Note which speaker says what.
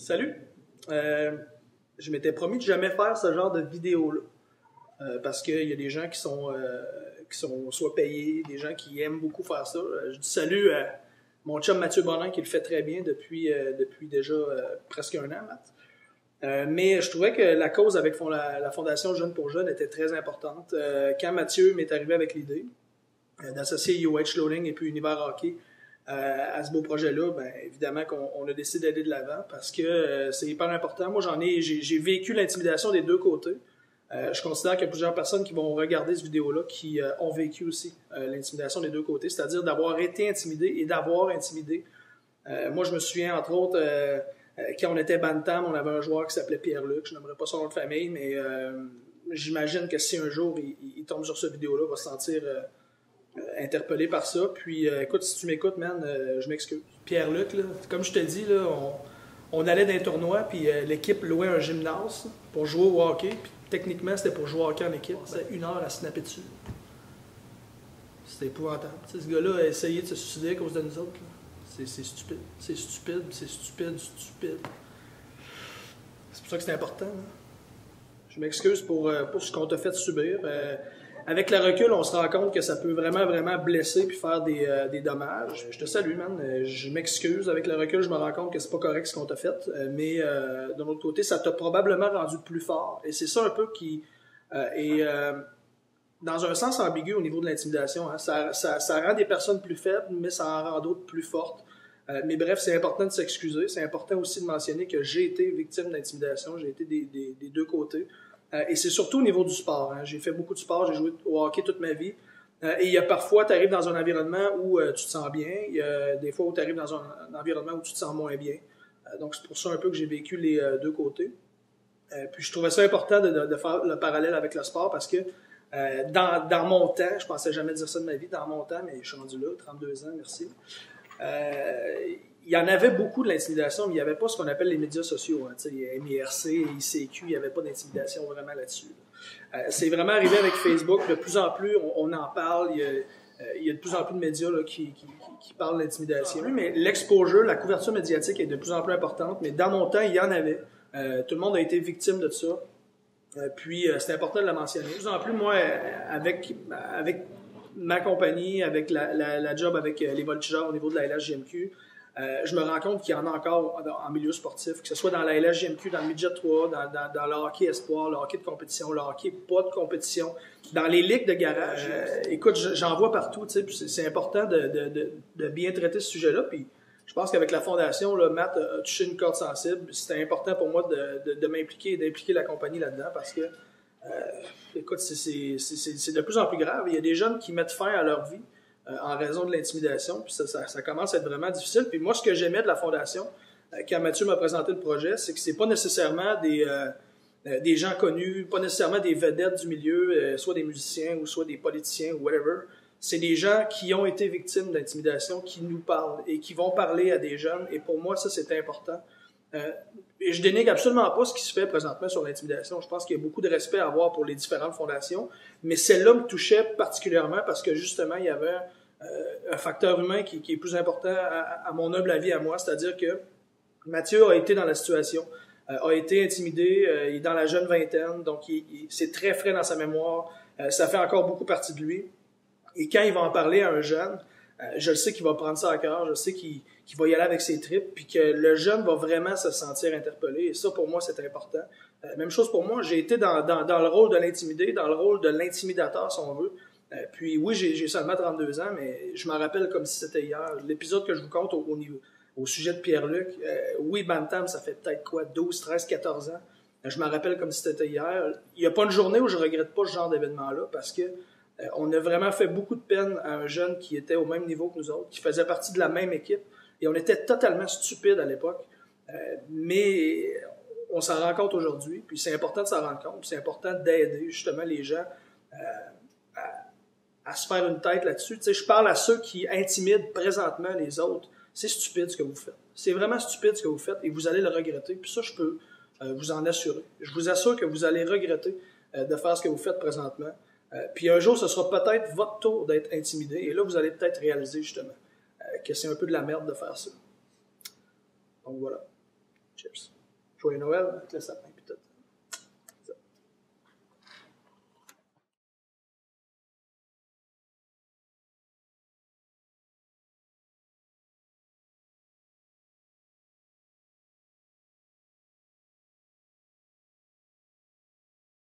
Speaker 1: Salut! Je m'étais promis de jamais faire ce genre de vidéo-là. Parce qu'il y a des gens qui sont soit payés, des gens qui aiment beaucoup faire ça. Je dis salut à mon chum Mathieu Bonin qui le fait très bien depuis déjà presque un an, Matt. Mais je trouvais que la cause avec la Fondation Jeunes pour Jeunes était très importante. Quand Mathieu m'est arrivé avec l'idée d'associer UH Loading et puis Univers Hockey à ce beau projet-là, ben, évidemment qu'on a décidé d'aller de l'avant parce que c'est hyper important. Moi, j'ai vécu l'intimidation des deux côtés. Je considère qu'il y a plusieurs personnes qui vont regarder cette vidéo-là qui ont vécu aussi l'intimidation des deux côtés, c'est-à-dire d'avoir été intimidé et d'avoir intimidé. Moi, je me souviens, entre autres, quand on était Bantam, on avait un joueur qui s'appelait Pierre-Luc, je n'aimerais pas son nom de famille, mais j'imagine que si un jour il tombe sur cette vidéo-là, il va se sentir interpellé par ça. Puis, écoute, si tu m'écoutes, man, je m'excuse. Pierre-Luc, là, comme je te dis, là, on allait dans un tournoi, puis l'équipe louait un gymnase pour jouer au hockey, puis techniquement, c'était pour jouer au hockey en équipe. C'était 1 heure à snapper dessus. C'était épouvantable. Tu sais, ce gars-là a essayé de se suicider à cause de nous autres. C'est stupide. C'est stupide, c'est stupide, stupide. C'est pour ça que c'est important. Hein? Je m'excuse pour ce qu'on t'a fait subir. Avec le recul, on se rend compte que ça peut vraiment, vraiment blesser puis faire des dommages. Je te salue, man. Je m'excuse. Avec le recul, je me rends compte que c'est pas correct ce qu'on t'a fait. Mais d'un autre côté, ça t'a probablement rendu plus fort. Et c'est ça un peu qui est dans un sens ambigu au niveau de l'intimidation. Hein. Ça rend des personnes plus faibles, mais ça en rend d'autres plus fortes. Mais bref, c'est important de s'excuser. C'est important aussi de mentionner que j'ai été victime d'intimidation. J'ai été des deux côtés. Et c'est surtout au niveau du sport. Hein. J'ai fait beaucoup de sport, j'ai joué au hockey toute ma vie. Et il y a parfois, tu arrives dans un environnement où tu te sens bien. Il y a des fois où tu arrives dans un environnement où tu te sens moins bien. Donc c'est pour ça un peu que j'ai vécu les deux côtés. Puis je trouvais ça important de faire le parallèle avec le sport parce que dans mon temps, je pensais jamais dire ça de ma vie, dans mon temps, mais je suis rendu là, 32 ans, merci. Il y en avait beaucoup de l'intimidation, mais il n'y avait pas ce qu'on appelle les médias sociaux. Hein, MIRC, ICQ, il n'y avait pas d'intimidation vraiment là-dessus. C'est vraiment arrivé avec Facebook. De plus en plus, on en parle. Il y a de plus en plus de médias là, qui parlent d'intimidation. Mais l'exposure, la couverture médiatique est de plus en plus importante. Mais dans mon temps, il y en avait. Tout le monde a été victime de ça. Puis, c'est important de le mentionner. De plus en plus, moi, avec ma compagnie, avec la job avec les voltigeurs au niveau de la LHJMQ, je me rends compte qu'il y en a encore en milieu sportif, que ce soit dans la LHJMQ, dans le Midget 3, dans le hockey espoir, le hockey de compétition, le hockey pas de compétition, dans les ligues de garage. Écoute, j'en vois partout, tu sais, puis c'est important de bien traiter ce sujet-là. Puis je pense qu'avec la fondation, là, Matt a touché une corde sensible. C'était important pour moi de m'impliquer et d'impliquer la compagnie là-dedans parce que, écoute, c'est de plus en plus grave. Il y a des jeunes qui mettent fin à leur vie en raison de l'intimidation, puis ça commence à être vraiment difficile. Puis moi, ce que j'aimais de la Fondation, quand Mathieu m'a présenté le projet, c'est que c'est pas nécessairement des gens connus, pas nécessairement des vedettes du milieu, soit des musiciens ou soit des politiciens ou whatever. C'est des gens qui ont été victimes d'intimidation, qui nous parlent et qui vont parler à des jeunes. Et pour moi, ça, c'est important. Et je dénigre absolument pas ce qui se fait présentement sur l'intimidation. Je pense qu'il y a beaucoup de respect à avoir pour les différentes fondations, mais celle-là me touchait particulièrement parce que justement, il y avait un facteur humain qui est plus important à mon humble avis à moi, c'est-à-dire que Mathieu a été dans la situation, a été intimidé, il est dans la jeune vingtaine, donc c'est très frais dans sa mémoire, ça fait encore beaucoup partie de lui. Et quand il va en parler à un jeune, je le sais qu'il va prendre ça à cœur, je sais qu'il va y aller avec ses tripes, puis que le jeune va vraiment se sentir interpellé. Et ça, pour moi, c'est important. Même chose pour moi, j'ai été dans le rôle de l'intimidé, dans le rôle de l'intimidateur, si on veut. Puis oui, j'ai seulement 32 ans, mais je m'en rappelle comme si c'était hier. L'épisode que je vous compte au sujet de Pierre-Luc, oui, Bantam, ça fait peut-être quoi, 12, 13, 14 ans. Je m'en rappelle comme si c'était hier. Il n'y a pas une journée où je regrette pas ce genre d'événement-là, parce que on a vraiment fait beaucoup de peine à un jeune qui était au même niveau que nous autres, qui faisait partie de la même équipe, et on était totalement stupides à l'époque. Mais on s'en rend compte aujourd'hui, puis c'est important de s'en rendre compte, puis c'est important d'aider justement les gens à se faire une tête là-dessus. Tu sais, je parle à ceux qui intimident présentement les autres. C'est stupide ce que vous faites. C'est vraiment stupide ce que vous faites, et vous allez le regretter. Puis ça, je peux vous en assurer. Je vous assure que vous allez regretter de faire ce que vous faites présentement. Puis un jour, ce sera peut-être votre tour d'être intimidé, et là, vous allez peut-être réaliser justement que c'est un peu de la merde de faire ça. Donc voilà. Cheers. Joyeux Noël avec le sapin et tout.